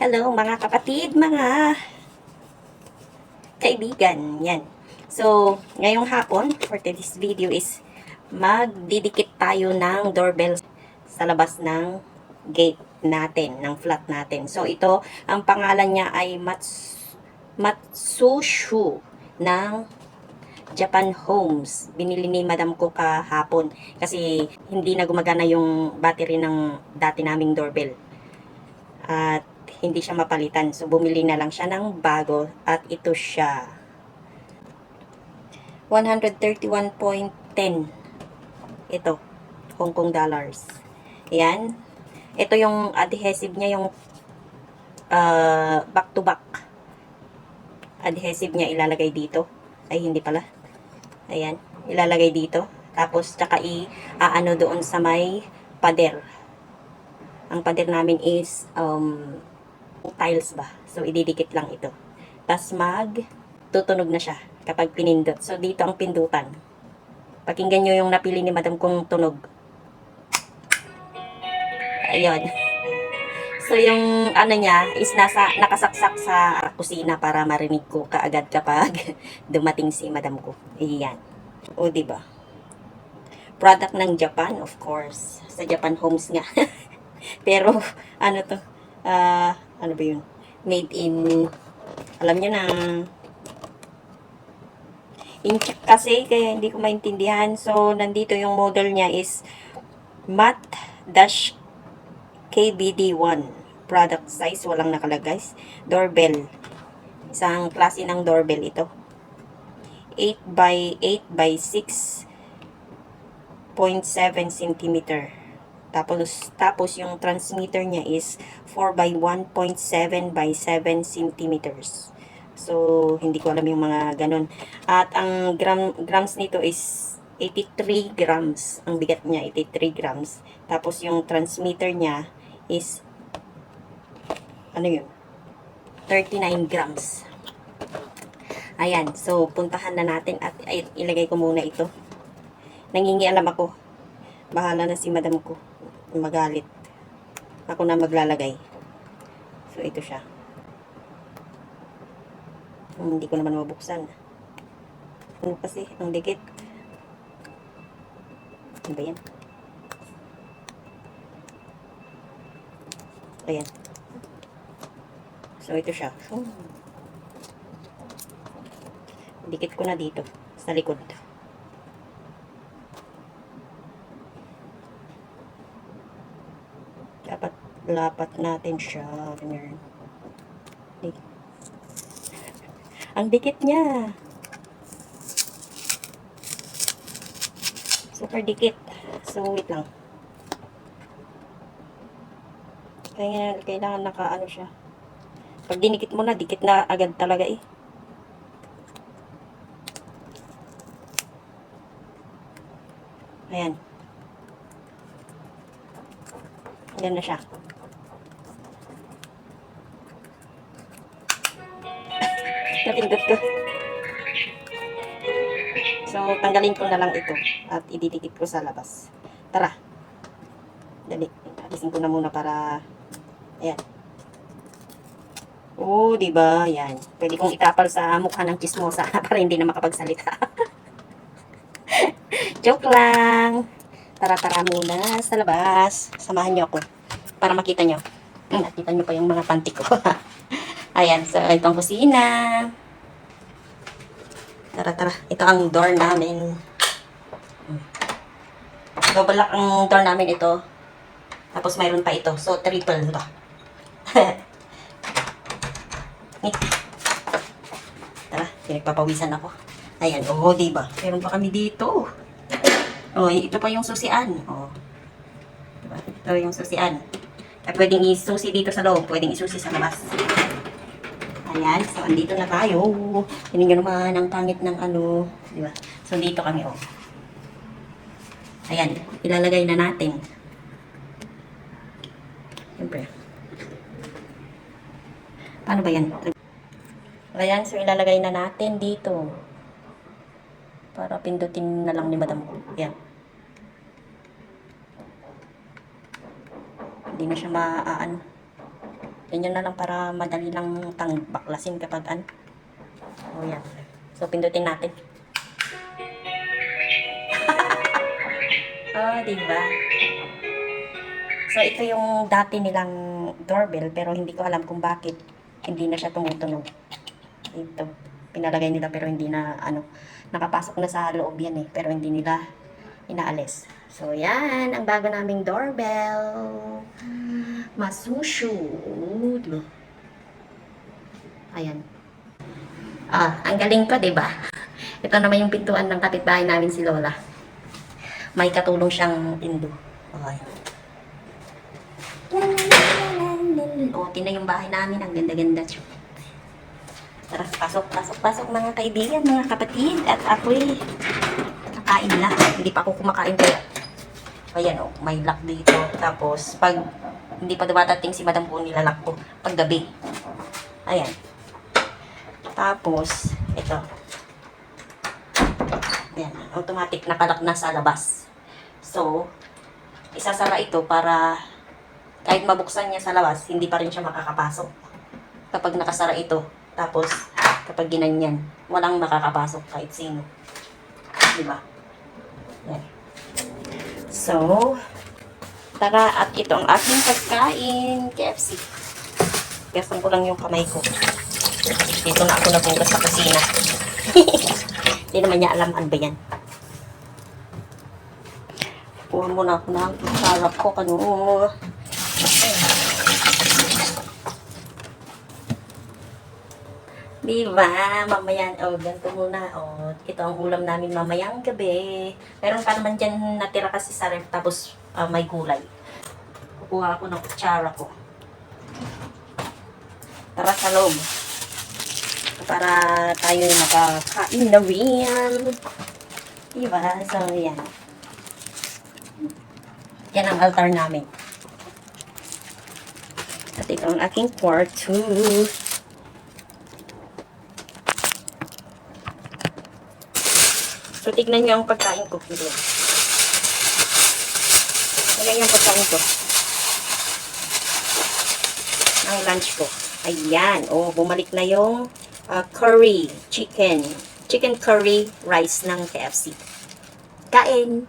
Hello mga kapatid, mga kaibigan. Yan. So, ngayong hapon, for today's video is magdidikit tayo ng doorbell sa labas ng gate natin, ng flat natin. So, ito, ang pangalan niya ay Matsushu ng Japan Homes. Binili ni madam ko kahapon kasi hindi na gumagana yung battery ng dati naming doorbell. At hindi siya mapalitan. So, bumili na lang siya ng bago. At ito siya. 131.10. Ito. Hong Kong dollars. Ayan. Ito yung adhesive niya, yung back to back. Adhesive niya ilalagay dito. Ay, hindi pala. Ayan. Ilalagay dito. Tapos, tsaka i-aano doon sa may pader. Ang pader namin is tiles ba. So, ididikit lang ito. Tapos tutunog na siya kapag pinindot. So, dito ang pindutan. Pakinggan nyo yung napili ni madam kong tunog. Ayun. So, yung ano niya is nakasaksak sa kusina para marinig ko kaagad kapag dumating si madam ko. Ayan. O, diba? Product ng Japan, of course. Sa Japan Homes nga. Pero, ano to? Ano ba yun? Made in, alam nyo na, in-check kasi, kaya hindi ko maintindihan. So, nandito yung model niya is MAT-KBD1. Product size, walang nakalagay. Doorbell. Isang klase ng doorbell ito. 8 by 8 by 6.7 cm. Tapos yung transmitter niya is 4 by 1.7 by 7 centimeters. So, hindi ko alam yung mga ganun. At ang grams nito is 83 grams. Ang bigat niya, 83 grams. Tapos yung transmitter niya is, ano yun? 39 grams. Ayan. So, puntahan na natin at ilagay ko muna ito. Nangingialam ako. Bahala na si madam ko. Magalit. Ako na maglalagay. So, ito siya. Hindi ko naman mabuksan. Ano kasi? Ang dikit. Ano ba yan? Ayan. So, ito siya. Dikit ko na dito. Sa likod. Dapat lapat natin siya. Ganyan. Ang dikit niya. Super dikit. So, wait lang. Kaya kailangan naka-ano siya. Pag dinikit mo na, dikit na agad talaga eh. Ayan. Ayan na siya. Napindot ko. So, tanggalin ko na lang ito at ididikit ko sa labas. Tara. Dali. Alisin ko na muna para, ayan. Oh, diba? Ayan. Pwede kong itapal sa mukha ng chismosa para hindi na makapagsalita. Joke lang. Tara-tara muna sa labas. Samahan niyo ako para makita niyo. Nakita niyo pa yung mga panty ko. Ayan. So, itong kusina. Tara-tara. Ito ang door namin. Double lock ang door namin ito. Tapos mayroon pa ito. So, triple ito. Tara, pinagpapawisan ako. Ayan, oh, diba? Meron pa kami dito. Oh, ito pa yung susian. Oh. Diba? Ito yung susian. At pwedeng isusi dito sa loob, pwedeng isusi sa labas. Ayan, so andito na tayo. Tingnan nyo naman ang pangit ng ano, diba? So, dito kami, oh. Ayan, ilalagay na natin. Siyempre. Paano ba yan? Ayan, so ilalagay na natin dito. Para pindutin na lang ni madam. Ayan. Hindi na siya maaano. Ganyan na lang para madali lang baklasin kapag ano. O yan. So, pindutin natin. Oh, diba? So, ito yung dati nilang doorbell, pero hindi ko alam kung bakit hindi na siya tumutunog. Ito. Pinalagay nila pero hindi na, nakapasok na sa loob yan eh, pero hindi nila inaalis. So, yan. Ang bago naming doorbell. Masushu. Ayan. Ang galing ko, diba? Ito naman yung pintuan ng kapitbahay namin si Lola. May katulong siyang pindo. Okay. Tingnan yung bahay namin. Ang ganda-ganda. Tara, pasok mga kaibigan, mga kapatid. At ako'y kakain na. Hindi pa ako kumakain kaya. Ayan may lock dito. Tapos, pag hindi pa dumatating si Madam po, nilalak ko. Pag gabi. Ayan. Tapos, ito. Ayan, automatic nakalak na sa labas. So, isasara ito para kahit mabuksan niya sa labas, hindi pa rin siya makakapasok. Kapag nakasara ito, tapos kapag ginanyan, walang makakapasok kahit sino. Diba? Ayan. So, tara, at ito ang aking pagkain, KFC. Gasan ko lang yung kamay ko. Dito na ako nabugas sa kusina. Hindi naman niya alam ano ba yan. Kuha muna ako ng sarap ko kanino. Diba? Mamaya, ganito muna. Ito ang ulam namin mamayang gabi. Meron pa naman dyan natira kasi sa ref, tapos may gulay. Kukuha ako ng kutsara ko. Tara sa loob. Para tayo makakain na rin. Diba? So, yan. Yan ang altar namin. At ito ang aking kwarto. So, tignan nyo ang pagkain ko. Tignan nyo ang pagkain ko. Ang lunch ko. Ayan. Bumalik na yung curry, chicken curry rice ng KFC. Kain!